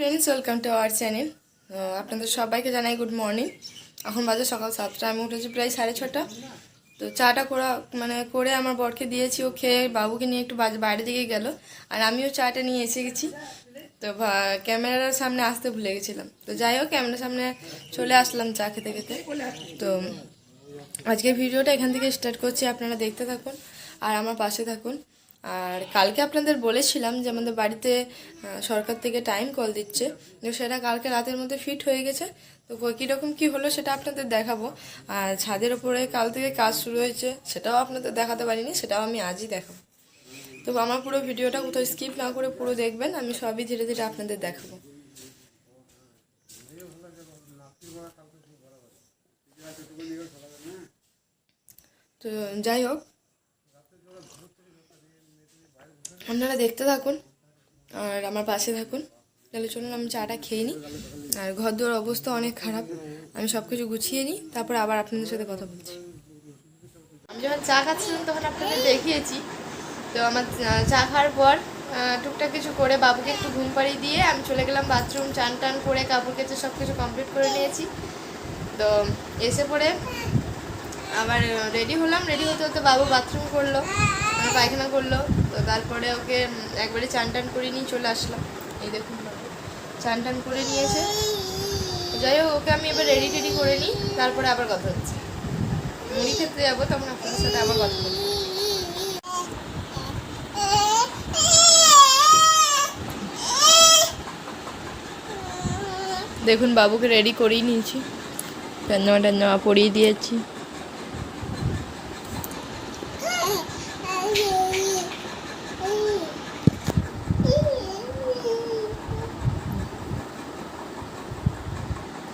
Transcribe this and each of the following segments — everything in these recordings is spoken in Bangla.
Friends, welcome to our channel. আপনাদের সবাইকে জানাই গুড মর্নিং। এখন বাজে সকাল 7টা, আমি উঠেছি প্রায় 6:30। তো চাটা করে আমার বরকে দিয়েছি, ও খেয়ে বাবুকে নিয়ে একটু বাইরের দিকে গেল, আর আমিও চাটা নিয়ে এসে গেছি। তো ক্যামেরার সামনে আসতে ভুলে গেছিলাম, তো যাই হোক ক্যামেরার সামনে চলে আসলাম চা খেতে খেতে। তো আজকের ভিডিওটা এখান থেকে স্টার্ট করছি, আপনারা দেখতে থাকুন আর আমার পাশে থাকুন। আর কালকে আপনাদের বলেছিলাম যে আমাদের বাড়িতে সরকার থেকে টাইম কল দিচ্ছে, তো সেটা কালকে রাতের মধ্যে ফিট হয়ে গেছে। তো কীরকম কী হলো সেটা আপনাদের দেখাবো। আর ছাদের ওপরে কাল থেকে কাজ শুরু হয়েছে, সেটাও আপনাদের দেখাতে পারিনি, সেটাও আমি আজই দেখাবো। তো আমার পুরো ভিডিওটা কোথাও স্কিপ না করে পুরো দেখবেন, আমি সবই ধীরে ধীরে আপনাদের দেখাবো। তো যাই হোক, আপনারা দেখতে থাকুন আর আমার পাশে থাকুন। তাহলে চলুন আমি চাটা খেয়ে নিই। আর ঘর দুয়ার অবস্থা অনেক খারাপ, আমি সব কিছু গুছিয়ে নিই, তারপর আবার আপনাদের সাথে কথা বলছি। আমি যখন চা খাচ্ছিলাম তখন আপনাদের দেখিয়েছি। তো আমার চা খাওয়ার পর টুকটাক কিছু করে বাবুকে একটু ঘুম পাড়িয়ে দিয়ে আমি চলে গেলাম বাথরুম। চান টান করে কাপড় কেচে সব কিছু কমপ্লিট করে নিয়েছি। তো এসে পরে আবার রেডি হলাম, রেডি হতে হতে বাবু বাথরুম করলো, পায়খানা করলো। তো তারপরে ওকে একবারে চান টান করে নিয়ে চলে আসলাম। এই দেখুন বাবু চান টান করে নিয়েছে। যাই হোক, ওকে আমি এবার রেডি টেডি করে নিই, তারপরে আবার কথা হচ্ছে। মুড়ি খেতে যাবো, তখন আপনাদের সাথে আবার কথা বলবো। দেখুন বাবুকে রেডি করেই নিয়েছি, পাঞ্জামা টাঞ্জামা পরিয়ে দিয়েছি।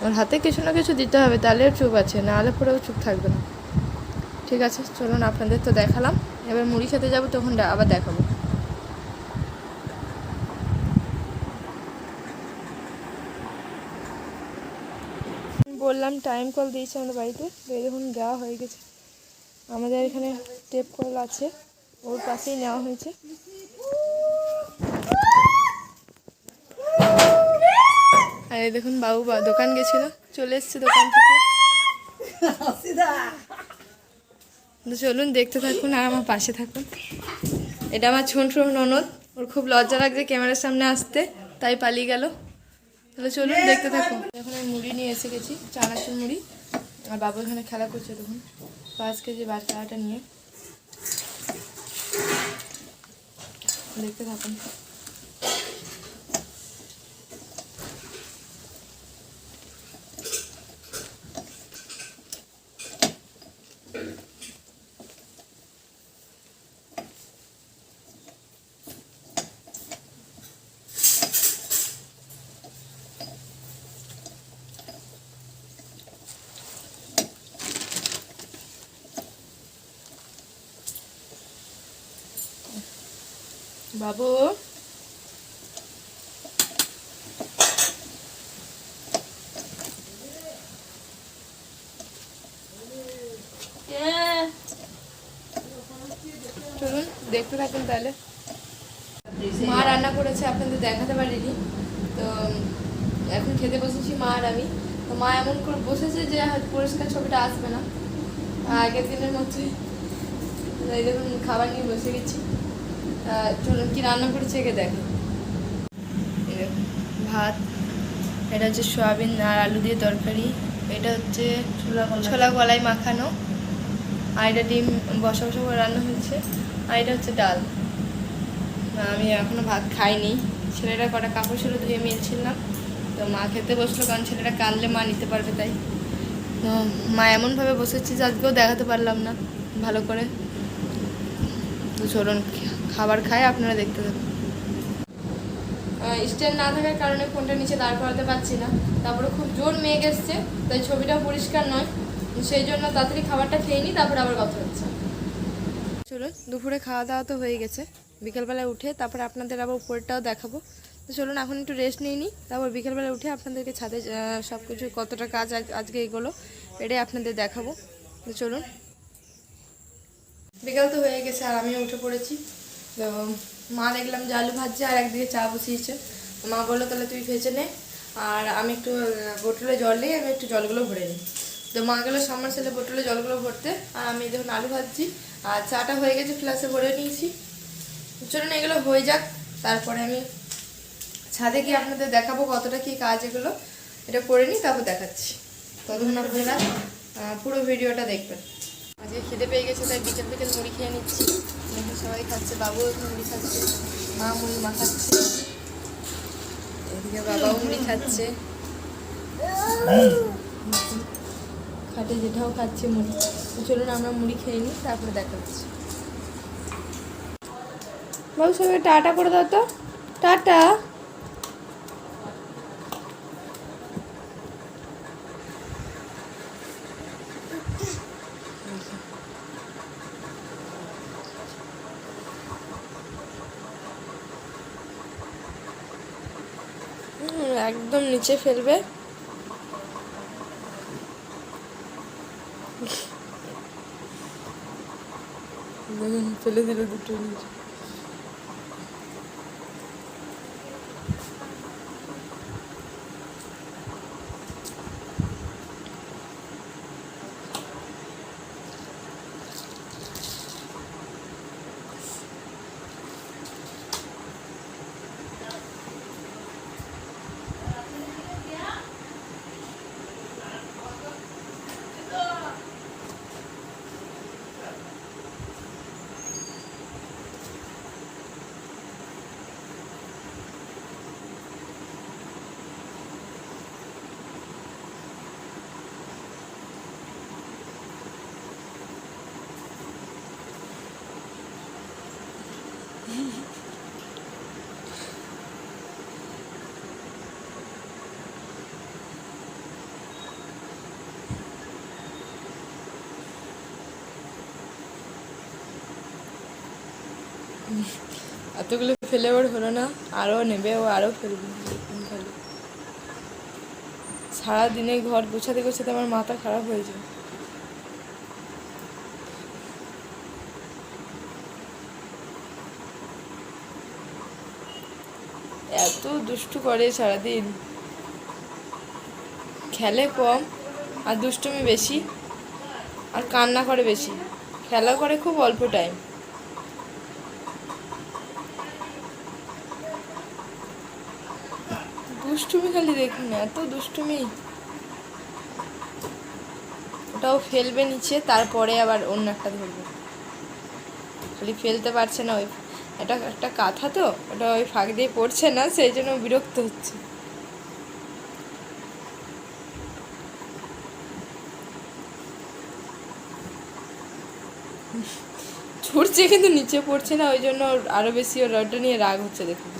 ওর হাতে কিছু না কিছু দিতে হবে, তাহলে চুপ আছে, নাহলে পুরো চুপ থাকবে না। ঠিক আছে, চলুন আপনাদের তো দেখালাম, এবার মুড়ি খেতে যাবো, তখন আবার দেখাবো। বললাম টাইম কল দিয়েছে আমাদের বাড়িতে, তো দেখুন দেওয়া হয়ে গেছে। আমাদের এখানে টেপ কল আছে, ওর পাশেই নেওয়া হয়েছে। আর এই দেখুন বাবু দোকান গেছিল, চলে এসছে দোকান থেকে। তো চলুন দেখতে থাকুন আর আমার পাশে থাকুন। এটা আমার ছোট ননদ, ওর খুব লজ্জা লাগছে ক্যামেরার সামনে আসতে, তাই পালিয়ে গেল। তাহলে চলুন দেখতে থাকুন। এখন আমি মুড়ি নিয়ে এসে গেছি, চানাচুর মুড়ি। আর বাবু এখানে খেলা করছে, দেখুন 5 কেজি বাচ্চাটা নিয়ে। দেখতে থাকুন। বাবু চলুন দেখতে থাকুন। তাহলে মা রান্না করেছে, আপনাদের দেখাতে পারিনি। তো এখন খেতে বসেছি মা আর আমি। তো মা এমন করে বসেছে যে পরিষ্কার ছবিটা আসবে না, আগের দিনের মতোই। এই দেখুন খাবার নিয়ে বসে গেছি। চলুন কি রান্না করেছে একে দেখো। ভাত, এটা হচ্ছে সয়াবিন আর আলু দিয়ে তরকারি, এটা হচ্ছে ছোলা কলাই মাখানো, আর এটা ডিম বসা বসা করে রান্না হয়েছে, আর এটা হচ্ছে ডাল। আমি এখনও ভাত খাইনি, ছেলেটা কটা কাপড় ছিল ধুয়ে মেলছিলাম। তো মা খেতে বসলো, কারণ ছেলেটা কাঁদলে মা নিতে পারবে তাই। তো মা এমনভাবে বসেছি যে আজকেও দেখাতে পারলাম না ভালো করে। তো চলুন খাবার খাই, আপনারা দেখতে থাকুন। স্ট্যান্ড না থাকার কারণে ফোনটা নিচে দাঁড় করাতে পারছি না, তারপরে খুব জোর মেঘ এসছে, তাই ছবিটা পরিষ্কার নয়, সেই জন্য তাড়াতাড়ি খাবারটা খেয়ে নিই, তারপরে আবার কথা হচ্ছে। চলুন, দুপুরে খাওয়া দাওয়া তো হয়ে গেছে, বিকেলবেলায় উঠে তারপরে আপনাদের আবার উপরটাও দেখাবো। তো চলুন এখন একটু রেস্ট নিয়ে নিই, তারপর বিকেলবেলা উঠে আপনাদেরকে ছাদে সব কিছু কতটা কাজ আজকে এগোলো এটাই আপনাদের দেখাবো। তো চলুন, বিকেল তো হয়ে গেছে আর আমিও উঠে পড়েছি। তো মা দেখলাম যে আলু ভাজছে আর একদিকে চা বসিয়েছে। তো মা বললো তাহলে তুই ভেজে নে, আর আমি একটু বোতলে জল নিয়ে আমি একটু জলগুলো ভরে নিই। তো মা গেলো সাবমার্সিবলে বোতলে জলগুলো ভরতে, আর আমি দেখুন আলু ভাজছি, আর চাটা হয়ে গেছে, ফ্লাসে ভরে নিয়েছি। চলুন এগুলো হয়ে যাক, তারপরে আমি ছাদে গিয়ে আপনাদের দেখাবো কতটা কি কাজ, এগুলো এটা করে নিই তারপর দেখাচ্ছি। ততক্ষণ আপনারা পুরো ভিডিওটা দেখবেন। আজকে খিদে পেয়ে গেছে তাই বিকেল বিকেল মুড়ি খেয়ে নিচ্ছি। সবাই খাচ্ছে, বাবুও মুড়ি খাচ্ছে, মা মুড়ি মাখাচ্ছে, এদিকে বাবাও মুড়ি খাচ্ছে, খাটে যেটাও খাচ্ছে মুড়ি। চলুন আমরা মুড়ি খেয়ে নিই তারপরে দেখাচ্ছি। বাবু সবাই টাটা করে দাও তো, টাটা। একদম নিচে ফেলবে। ফেলে দিল দুটো নিচে। এতগুলো ফেলে ওর হলো না, আরও নেবে, ও আরও ফেলবে। সারাদিনে ঘর গোছাতে গোছাতে আমার মাথা খারাপ হয়ে যায়। এত দুষ্টু করে সারাদিন, খেলে কম আর দুষ্টুমি বেশি, আর কান্না করে বেশি, খেলা করে খুব অল্প টাইম। দুষ্টুমি খালি দেখুন, এত দুষ্টুমি। ওটাও ফেলবে নিচে, তারপরে আবার অন্য একটা ধরবে, খালি ফেলতে পারছে না। ওই এটা একটা কাঁথা তো, ওটা ওই ফাঁক দিয়ে পড়ছে না, সেই জন্য বিরক্ত হচ্ছে। ছুটছে কিন্তু নিচে পড়ছে না, ওই জন্য আরো বেশি ওর ওটা নিয়ে রাগ হচ্ছে দেখুন।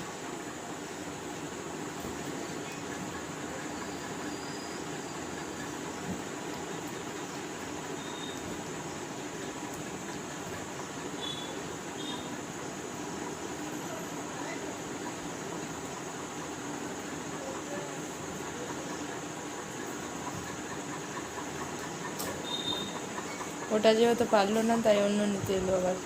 ওটা যেহেতু পারলো না তাই অন্য নিতে এলো আবার।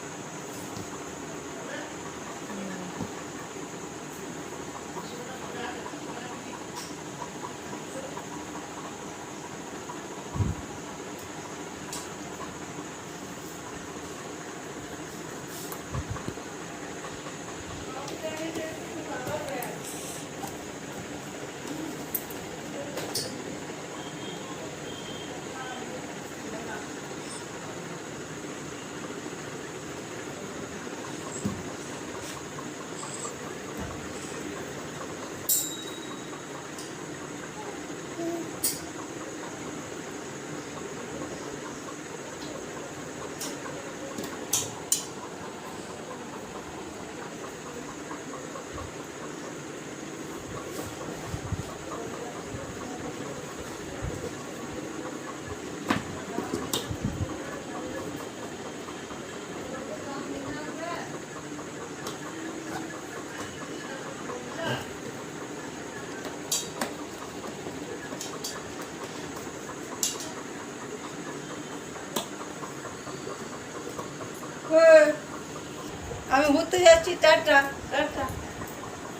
আমি ঘুরতে যাচ্ছি, টাটা টাটা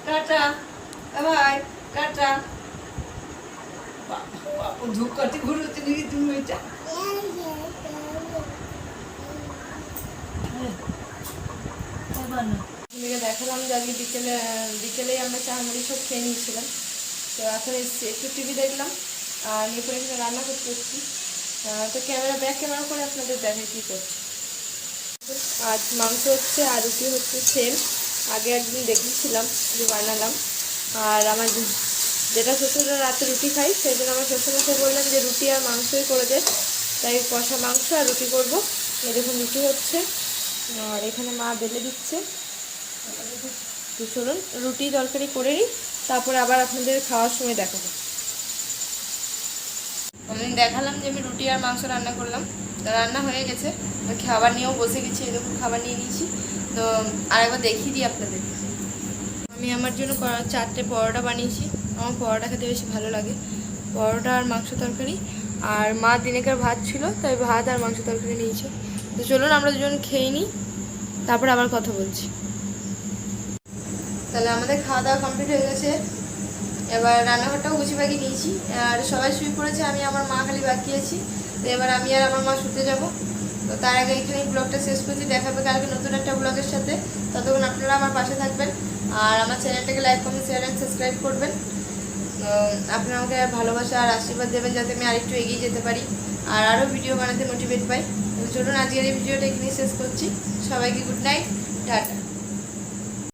টাটা। ভাই টাটা। ধূপকাঠি ঘুরোতে নাকি তুমি এটা? আপনাদেরকে দেখালাম যে আজকে বিকেলেই আমরা চা মুড়ি সব খেয়ে নিয়েছিলাম। তো এখন এসছি একটু টিভি দেখলাম আর এরপরে এখানে রান্না করতে হচ্ছি। তো ব্যাক ক্যামেরা করে আপনাদের দেখে কী করছি। আজ মাংস হচ্ছে আর রুটি হচ্ছে সেম, আগে একদিন দেখেছিলাম যে বানালাম। আর আমার যেটা শ্বশুররা রাতে রুটি খাই, সেই জন্য আমার শ্বশুরমশাই বললেন যে রুটি আর মাংসই করে দে, তাই কষা মাংস আর রুটি করবো। এরকম রুটি হচ্ছে আর এখানে মা বেলে দিচ্ছে। তো চলুন রুটি তরকারি করে নিই, তারপরে আবার আপনাদের খাওয়ার সময় দেখাবো। আমি দেখালাম যে আমি রুটি আর মাংস রান্না করলাম, তো রান্না হয়ে গেছে, তো খাবার নিয়েও বসে গেছি। এরকম খাবার নিয়ে নিয়েছি, তো আরেকবার দেখিয়ে দিই আপনাদের। আমি আমার জন্য 4টে পরোটা বানিয়েছি। আমার পরোটা খেতে বেশি ভালো লাগে, পরোটা আর মাংস তরকারি। আর মা দিনেকার ভাত ছিল, তাই ভাত আর মাংস তরকারি নিয়েছে। তো চলুন আমরা দুজন খেয়ে নিই, তারপর আবার কথা বলছি। তাহলে আমাদের খাওয়া দাওয়া কমপ্লিট হয়ে গেছে। এবার রান্নাঘরটাও গুছিয়ে নিয়েছি আর সবাই শুয়ে পড়েছে, আমি আমার মা খালি বাকি আছি। তো এবার আমি আর আমার মা শুতে যাব। তো তার আগে এখানেই ব্লগটা শেষ করছি, দেখাবে কালকে নতুন একটা ব্লগের সাথে। ততক্ষণ আপনারা আমার পাশে থাকবেন আর আমার চ্যানেলটাকে like comment share and subscribe করবেন। আপনারা আমাকে ভালোবাসা আর আশীর্বাদ দেবেন যাতে আমি আরেকটু এগিয়ে যেতে পারি আর আরও ভিডিও বানাতে মোটিভেট পাই। তো চলুন আজকের এই ভিডিওটা এখানেই শেষ করছি। সবাইকে গুড নাইট, টাটা।